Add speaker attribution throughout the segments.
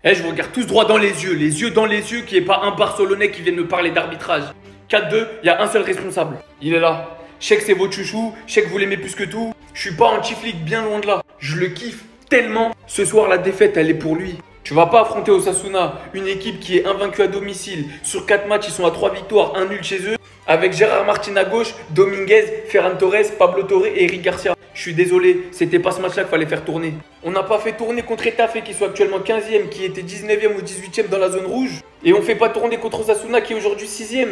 Speaker 1: Eh, je vous regarde tous droit dans les yeux dans les yeux, qu'il n'y ait pas un Barcelonais qui vienne me parler d'arbitrage. 4-2, il y a un seul responsable. Il est là. Je sais que c'est votre chouchou, je sais que vous l'aimez plus que tout. Je suis pas anti-flic, bien loin de là. Je le kiffe tellement. Ce soir, la défaite, elle est pour lui. Tu vas pas affronter Osasuna, une équipe qui est invaincue à domicile. Sur 4 matchs, ils sont à 3 victoires, 1 nul chez eux. Avec Gérard Martin à gauche, Dominguez, Ferran Torres, Pablo Torre et Eric Garcia. Je suis désolé, c'était pas ce match-là qu'il fallait faire tourner. On n'a pas fait tourner contre Etafé qui soit actuellement 15e, qui était 19e ou 18e dans la zone rouge. Et on fait pas tourner contre Osasuna qui est aujourd'hui 6e.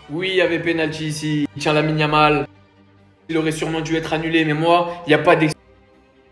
Speaker 1: Oui, il y avait penalty ici. Il tient Lamine Yamal. Il aurait sûrement dû être annulé, mais moi, il n'y a pas d'excuse.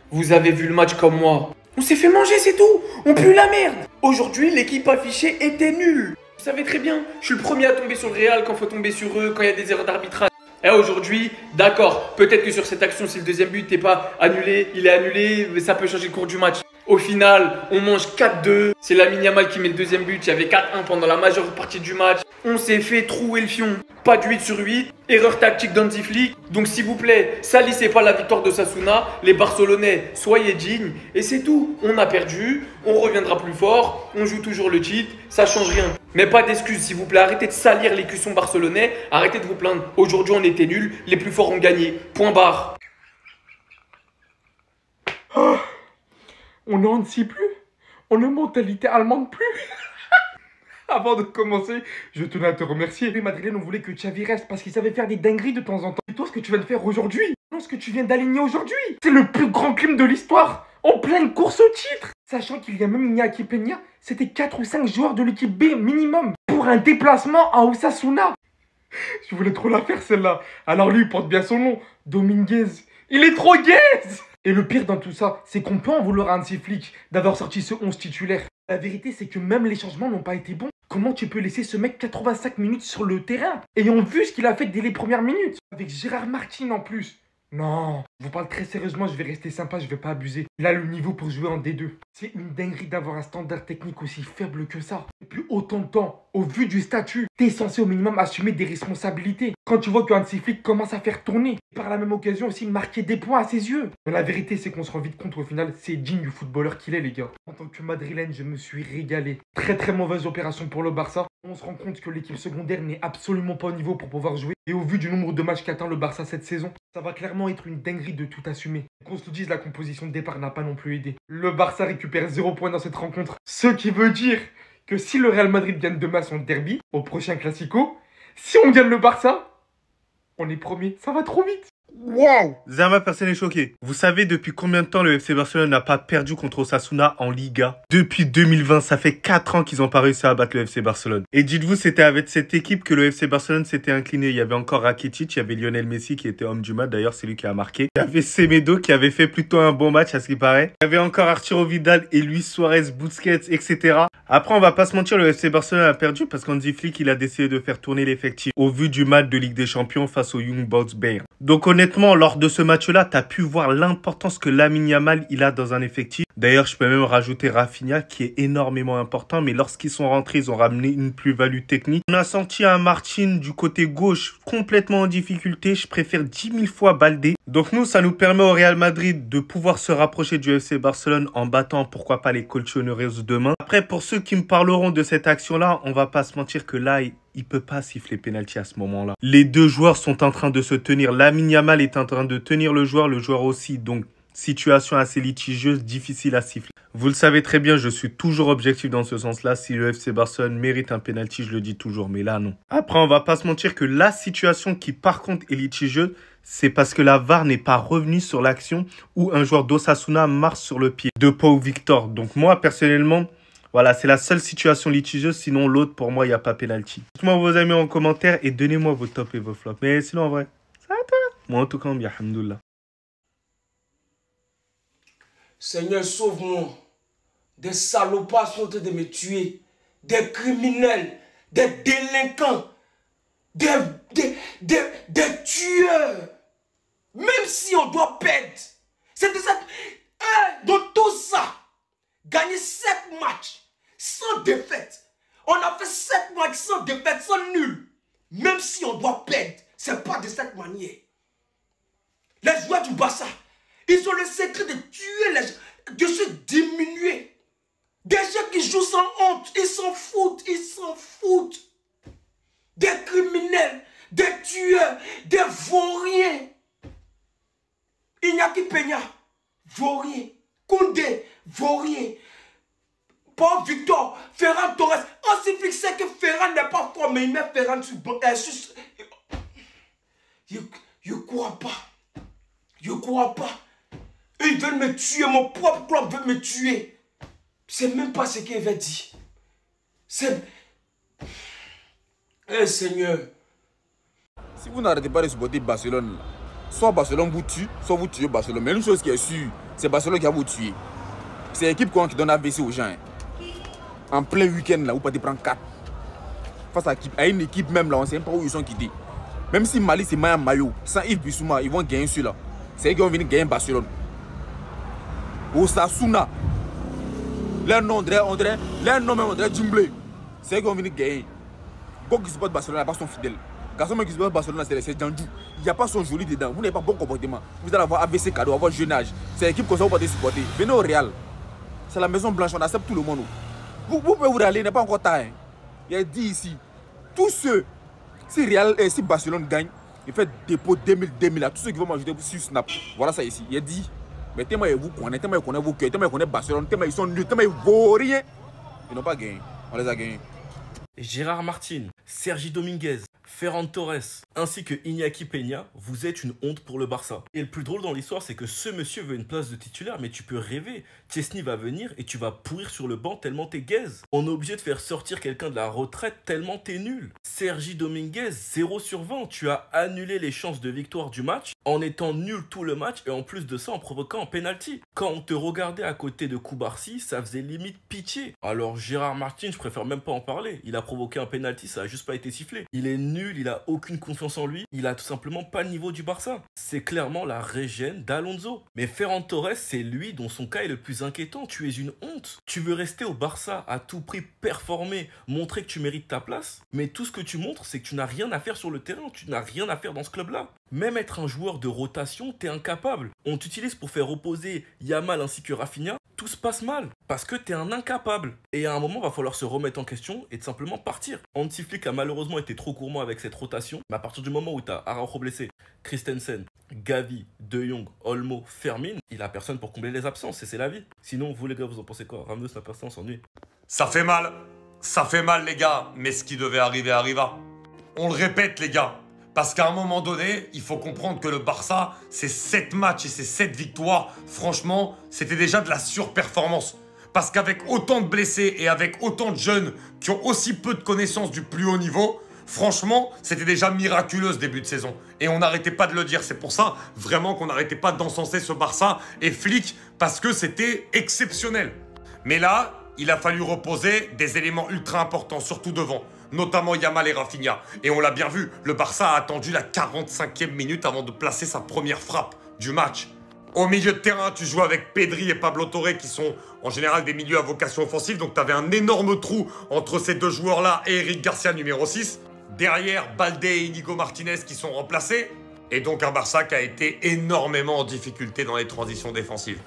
Speaker 1: Vous avez vu le match comme moi. On s'est fait manger, c'est tout. On pue la merde. Aujourd'hui, l'équipe affichée était nulle. Vous savez très bien, je suis le premier à tomber sur le Real quand il faut tomber sur eux, quand il y a des erreurs d'arbitrage. Et aujourd'hui, d'accord, peut-être que sur cette action, si le deuxième but n'est pas annulé, il est annulé, mais ça peut changer le cours du match. Au final, on mange 4-2. C'est Lamine Yamal qui met le deuxième but. Il y avait 4-1 pendant la majeure partie du match. On s'est fait trouer le fion. Pas de 8 sur 8. Erreur tactique d'Hansi Flick. Donc s'il vous plaît, salissez pas la victoire de Sasuna. Les Barcelonais, soyez dignes. Et c'est tout. On a perdu. On reviendra plus fort. On joue toujours le titre. Ça change rien. Mais pas d'excuses, s'il vous plaît. Arrêtez de salir les cuissons barcelonais. Arrêtez de vous plaindre. Aujourd'hui, on était nuls. Les plus forts ont gagné. Point barre.
Speaker 2: On ne Hansi plus. On ne mentalité allemande plus. Avant de commencer, je tenais à te remercier. Les Madrilènes ont voulu que Xavi reste parce qu'ils savaient faire des dingueries de temps en temps. Et toi, ce que tu viens de faire aujourd'hui, non, ce que tu viens d'aligner aujourd'hui, c'est le plus grand crime de l'histoire, en pleine course au titre. Sachant qu'il y a même Iñaki Peña, c'était 4 ou 5 joueurs de l'équipe B minimum pour un déplacement à Osasuna. Je voulais trop la faire celle-là. Alors lui, il porte bien son nom, Dominguez. Il est trop gaze. Et le pire dans tout ça, c'est qu'on peut en vouloir à Hansi Flick d'avoir sorti ce 11 titulaire. La vérité, c'est que même les changements n'ont pas été bons. Comment tu peux laisser ce mec 85 minutes sur le terrain, ayant vu ce qu'il a fait dès les premières minutes, avec Gérard Martin en plus? Non, je vous parle très sérieusement, je vais rester sympa, je vais pas abuser. Il a le niveau pour jouer en D2. C'est une dinguerie d'avoir un standard technique aussi faible que ça. Depuis autant de temps, au vu du statut, t'es censé au minimum assumer des responsabilités. Quand tu vois que Hansi Flick commence à faire tourner, et par la même occasion aussi marquer des points à ses yeux. Mais la vérité, c'est qu'on se rend vite compte au final, c'est digne du footballeur qu'il est, les gars. En tant que madrilène, je me suis régalé. Très très mauvaise opération pour le Barça. On se rend compte que l'équipe secondaire n'est absolument pas au niveau pour pouvoir jouer. Et au vu du nombre de matchs qu'atteint le Barça cette saison, ça va clairement être une dinguerie de tout assumer. Qu'on se le dise, la composition de départ n'a pas non plus aidé. Le Barça récupère 0 points dans cette rencontre. Ce qui veut dire que si le Real Madrid gagne demain son derby, au prochain Classico, si on gagne le Barça, on est premier. Ça va trop vite.
Speaker 3: Wow! Zama, personne n'est choqué. Vous savez depuis combien de temps le FC Barcelone n'a pas perdu contre Osasuna en Liga? Depuis 2020, ça fait 4 ans qu'ils n'ont pas réussi à battre le FC Barcelone. Et dites-vous, c'était avec cette équipe que le FC Barcelone s'était incliné. Il y avait encore Rakitic, il y avait Lionel Messi qui était homme du match, d'ailleurs c'est lui qui a marqué. Il y avait Semedo qui avait fait plutôt un bon match à ce qui paraît. Il y avait encore Arturo Vidal et Luis Suarez, Busquets, etc. Après, on va pas se mentir, le FC Barcelone a perdu parce qu'Hansi Flick, il a décidé de faire tourner l'effectif au vu du match de Ligue des Champions face au Young Boys Bayern. Donc honnêtement, lors de ce match-là, tu as pu voir l'importance que Lamine Yamal il a dans un effectif. D'ailleurs, je peux même rajouter Rafinha qui est énormément important, mais lorsqu'ils sont rentrés, ils ont ramené une plus-value technique. On a senti un Martin du côté gauche complètement en difficulté. Je préfère 10 000 fois Baldé. Donc nous, ça nous permet au Real Madrid de pouvoir se rapprocher du FC Barcelone en battant, pourquoi pas, les Colchoneros demain. Après, pour ceux qui me parleront de cette action-là, on va pas se mentir que là, il peut pas siffler penalty à ce moment-là. Les deux joueurs sont en train de se tenir. Lamine Yamal est en train de tenir le joueur aussi. Donc, situation assez litigieuse, difficile à siffler. Vous le savez très bien, je suis toujours objectif dans ce sens-là. Si le FC Barcelone mérite un penalty, je le dis toujours, mais là, non. Après, on va pas se mentir que la situation qui, par contre, est litigieuse, c'est parce que la VAR n'est pas revenue sur l'action où un joueur d'Osasuna marche sur le pied de Pau Victor. Donc, moi, personnellement, voilà, c'est la seule situation litigieuse. Sinon, l'autre, pour moi, il n'y a pas penalty. Dites-moi vos amis en commentaire et donnez-moi vos tops et vos flops. Mais sinon, en vrai, ça va pas. Moi, en tout cas, bien, alhamdoulilah.
Speaker 4: Seigneur, sauve-moi. Des salopards sont en train de me tuer. Des criminels, des délinquants, des tueurs. Même si on doit perdre. C'est de cette... dans tout ça. Gagner 7 matchs sans défaite. On a fait 7 matchs sans défaite, sans nul. Même si on doit perdre, c'est pas de cette manière. Les joueurs du Barça, ils ont le secret de tuer les gens, de se diminuer, Des gens qui jouent sans honte, ils s'en foutent, ils s'en foutent. Des criminels, des tueurs, des vauriens. Iñaki Peña, vaurien. Koundé, vaurien. Paul Victor, Ferran Torres. On s'est fixé que Ferran n'est pas fort, mais il met Ferran sur... Je crois pas. Je crois pas. Ils veulent me tuer, mon propre club veut me tuer. C'est même pas ce qu'il veut dire. C'est... Eh Seigneur.
Speaker 5: Si vous n'arrêtez pas de supporter Barcelone, soit Barcelone vous tue, soit vous tuez Barcelone. Mais une chose qui est sûre, c'est Barcelone qui va vous tuer. C'est l'équipe qui donne AVC aux gens. Hein. En plein week-end, là, vous partez prendre 4. Face à une équipe même, là, on ne sait même pas où ils sont quittés. Même si Mali, c'est Maya Mayo, sans Yves Bissouma, ils vont gagner celui-là. C'est eux qui vont venir gagner Barcelone. Osasuna. Leur nom, on dirait Djumblé. C'est eux qui vont venir gagner. Beaucoup qui supportent Barcelone, là-bas sont fidèles. Garçon qui supporte Barcelone, c'est Djandou. Il n'y a pas son joli dedans. Vous n'avez pas bon comportement. Vous allez avoir AVC cadeau, avoir jeune âge. C'est l'équipe comme ça, vous pouvez supporter. Venez au Real. C'est la Maison Blanche, on accepte tout le monde. Vous pouvez vous râler, il n'est pas encore tard. Hein. Il a dit ici, tous ceux, si Barcelone gagne, il fait dépôt 2000 à tous ceux qui vont m'ajouter sur Snap. Voilà ça ici. Il a dit, mais tellement vous connaissez, tellement ils connaissent vos cœurs, tellement ils connaissent Barcelone, tellement ils sont nuls, tellement ils vaut rien. Ils n'ont pas gagné. On les a gagnés.
Speaker 6: Gérard Martin, Sergi Dominguez, Ferran Torres, ainsi que Iñaki Peña, vous êtes une honte pour le Barça. Et le plus drôle dans l'histoire, c'est que ce monsieur veut une place de titulaire, mais tu peux rêver. Chesney va venir et tu vas pourrir sur le banc tellement t'es gaze. On est obligé de faire sortir quelqu'un de la retraite tellement t'es nul. Sergi Dominguez, 0 sur 20. Tu as annulé les chances de victoire du match en étant nul tout le match et en plus de ça en provoquant un penalty. Quand on te regardait à côté de Koubarsi, ça faisait limite pitié. Alors Gérard Martin, je préfère même pas en parler. Il a provoqué un penalty, ça a juste pas été sifflé. Il est nul, il a aucune confiance en lui, il a tout simplement pas le niveau du Barça. C'est clairement la régène d'Alonso. Mais Ferran Torres, c'est lui dont son cas est le plus inquiétant. Tu es une honte. Tu veux rester au Barça à tout prix, performer, montrer que tu mérites ta place, mais tout ce que tu montres, c'est que tu n'as rien à faire sur le terrain, tu n'as rien à faire dans ce club-là. Même être un joueur de rotation, t'es incapable. On t'utilise pour faire reposer Yamal ainsi que Rafinha, tout se passe mal, parce que t'es un incapable. Et à un moment, va falloir se remettre en question et de simplement partir. Hansi Flick a malheureusement été trop gourmand avec cette rotation, mais à partir du moment où t'as Araujo blessé, Christensen, Gavi, De Jong, Olmo, Fermin, il a personne pour combler les absences et c'est la vie. Sinon, vous les gars, vous en pensez quoi? Ramos n'a personne, on s'ennuie.
Speaker 7: Ça fait mal les gars, mais ce qui devait arriver arriva. On le répète les gars, parce qu'à un moment donné, il faut comprendre que le Barça, c'est 7 matchs et c'est 7 victoires, franchement, c'était déjà de la surperformance. Parce qu'avec autant de blessés et avec autant de jeunes qui ont aussi peu de connaissances du plus haut niveau, franchement, c'était déjà miraculeux ce début de saison. Et on n'arrêtait pas de le dire. C'est pour ça, vraiment, qu'on n'arrêtait pas d'encenser ce Barça et Flick, parce que c'était exceptionnel. Mais là, il a fallu reposer des éléments ultra importants, surtout devant, notamment Yamal et Rafinha. Et on l'a bien vu, le Barça a attendu la 45e minute avant de placer sa première frappe du match. Au milieu de terrain, tu joues avec Pedri et Pablo Torre qui sont en général des milieux à vocation offensive. Donc tu avais un énorme trou entre ces deux joueurs-là et Eric Garcia numéro 6. Derrière, Balde et Inigo Martinez qui sont remplacés. Et donc un Barça qui a été énormément en difficulté dans les transitions défensives.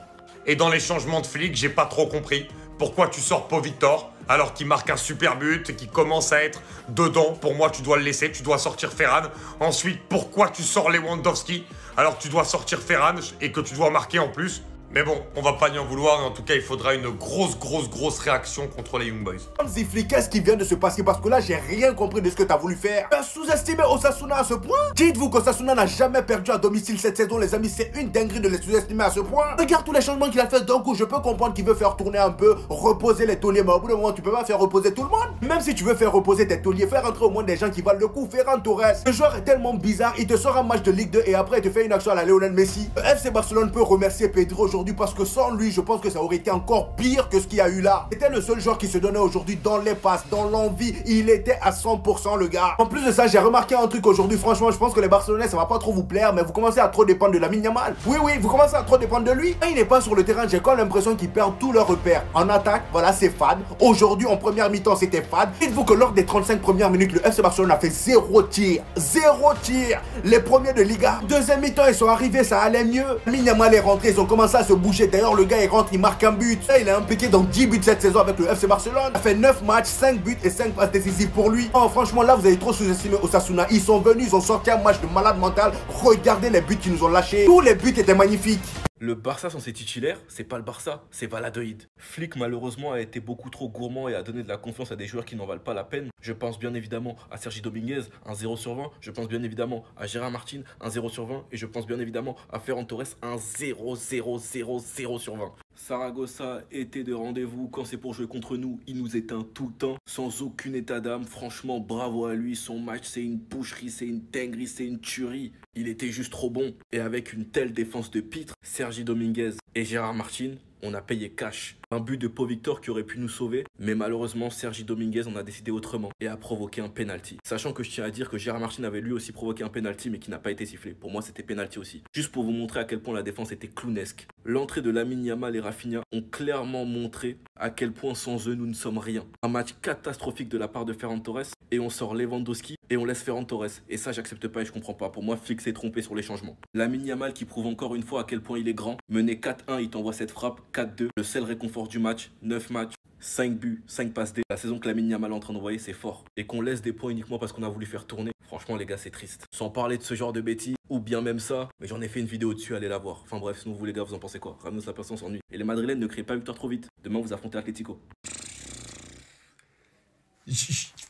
Speaker 7: Et dans les changements de Flick, j'ai pas trop compris pourquoi tu sors Pau Victor alors qu'il marque un super but et qu'il commence à être dedans. Pour moi, tu dois le laisser, tu dois sortir Ferran. Ensuite, pourquoi tu sors Lewandowski alors que tu dois sortir Ferran et que tu dois marquer en plus? Mais bon, on va pas y en vouloir, en tout cas, il faudra une grosse réaction contre les Young Boys.
Speaker 4: Hansi Flick, qu'est-ce qui vient de se passer? Parce que là, j'ai rien compris de ce que tu as voulu faire. Tu as sous-estimé Osasuna à ce point? Dites-vous qu'Osasuna n'a jamais perdu à domicile cette saison, les amis. C'est une dinguerie de les sous-estimer à ce point. Regarde tous les changements qu'il a fait d'un coup. Je peux comprendre qu'il veut faire tourner un peu, reposer les tauliers, mais au bout d'un moment, tu peux pas faire reposer tout le monde. Même si tu veux faire reposer tes tauliers, faire entrer au moins des gens qui valent le coup. Ferran Torres, le joueur est tellement bizarre. Il te sort un match de Ligue 2 et après, il te fait une action à la Lionel Messi. Le FC Barcelone peut remercier Pedri aujourd'hui parce que sans lui, je pense que ça aurait été encore pire que ce qu'il y a eu là. C'était le seul joueur qui se donnait aujourd'hui dans les passes, dans l'envie. Il était à 100% le gars. En plus de ça, j'ai remarqué un truc aujourd'hui. Franchement, je pense que les Barcelonais, ça va pas trop vous plaire, mais vous commencez à trop dépendre de Lamine Yamal. Oui, vous commencez à trop dépendre de lui. Quand il n'est pas sur le terrain, j'ai quand même l'impression qu'il perd tous leurs repères. En attaque, voilà, c'est fade. Aujourd'hui, en première mi-temps, c'était fade. Dites-vous que lors des 35 premières minutes, le FC Barcelone a fait 0 tir. 0 tir. Les premiers de Liga. Deuxième mi-temps, ils sont arrivés, ça allait mieux. Lamine Yamal est rentré, ils ont commencé à se se bouger. D'ailleurs, le gars, il rentre, il marque un but. Il est impliqué dans 10 buts cette saison avec le FC Barcelone. Il a fait 9 matchs, 5 buts et 5 passes décisives pour lui. Oh, franchement, là, vous avez trop sous-estimé Osasuna. Ils sont venus, ils ont sorti un match de malade mental. Regardez les buts qu'ils nous ont lâchés. Tous les buts étaient magnifiques.
Speaker 6: Le Barça sans ses titulaires, c'est pas le Barça, c'est Valladolid. Flick malheureusement a été beaucoup trop gourmand et a donné de la confiance à des joueurs qui n'en valent pas la peine. Je pense bien évidemment à Sergi Dominguez, un 0 sur 20. Je pense bien évidemment à Gérard Martin, un 0 sur 20. Et je pense bien évidemment à Ferran Torres, un 0 sur 20. Saragossa était de rendez-vous. Quand c'est pour jouer contre nous, il nous éteint tout le temps, sans aucun état d'âme. Franchement, bravo à lui. Son match, c'est une boucherie, c'est une dinguerie, c'est une tuerie. Il était juste trop bon. Et avec une telle défense de pitre, Sergi Dominguez et Gérard Martin, on a payé cash. Un but de Pau Victor qui aurait pu nous sauver, mais malheureusement Sergi Dominguez en a décidé autrement et a provoqué un penalty. Sachant que je tiens à dire que Gérard Martin avait lui aussi provoqué un penalty mais qui n'a pas été sifflé. Pour moi c'était penalty aussi. Juste pour vous montrer à quel point la défense était clownesque. L'entrée de Lamine Yamal et Rafinha ont clairement montré à quel point sans eux nous ne sommes rien. Un match catastrophique de la part de Ferran Torres et on sort Lewandowski et on laisse Ferran Torres. Et ça j'accepte pas et je comprends pas. Pour moi Flick s'est trompé sur les changements. Lamine Yamal qui prouve encore une fois à quel point il est grand. Mené 4-1, il t'envoie cette frappe. 4-2, le seul réconfort du match. 9 matchs, 5 buts, 5 passes D. La saison que Lamine Yamal est en train d'envoyer, c'est fort. Et qu'on laisse des points uniquement parce qu'on a voulu faire tourner. Franchement les gars, c'est triste. Sans parler de ce genre de bêtises, ou bien même ça, mais j'en ai fait une vidéo dessus, allez la voir. Enfin bref, sinon vous les gars, vous en pensez quoi? Ramenez la patience s'ennuie. Et les Madrilènes, ne créez pas victoire trop vite. Demain vous affrontez Atlético.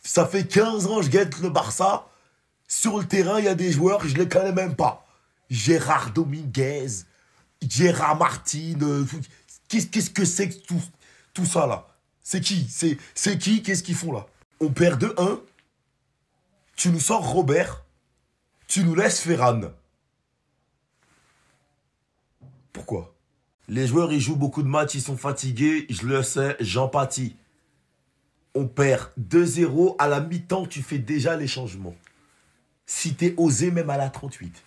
Speaker 8: Ça fait 15 ans que je guette le Barça. Sur le terrain, il y a des joueurs, je les connais même pas. Gérard Dominguez, Gérard Martin, qu'est-ce que c'est que tout ça là? C'est qui? C'est qui? Qu'est-ce qu'ils font là? On perd 2-1. Tu nous sors Robert. Tu nous laisses Ferran. Pourquoi? Les joueurs, ils jouent beaucoup de matchs, ils sont fatigués. Je le sais, j'empathie. On perd 2-0. À la mi-temps, tu fais déjà les changements. Si t'es osé même à la 38.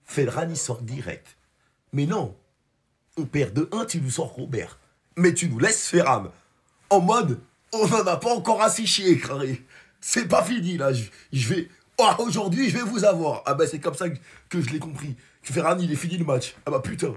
Speaker 8: Ferran, il sort direct. Mais non. On perd 2-1, tu nous sors Robert. Mais tu nous laisses Ferran. En mode, on n'en a pas encore assez chié, carré. C'est pas fini, là. Je vais... Oh, aujourd'hui, je vais vous avoir. Ah ben, c'est comme ça que je l'ai compris. Que Ferran, il est fini le match. Ah bah putain.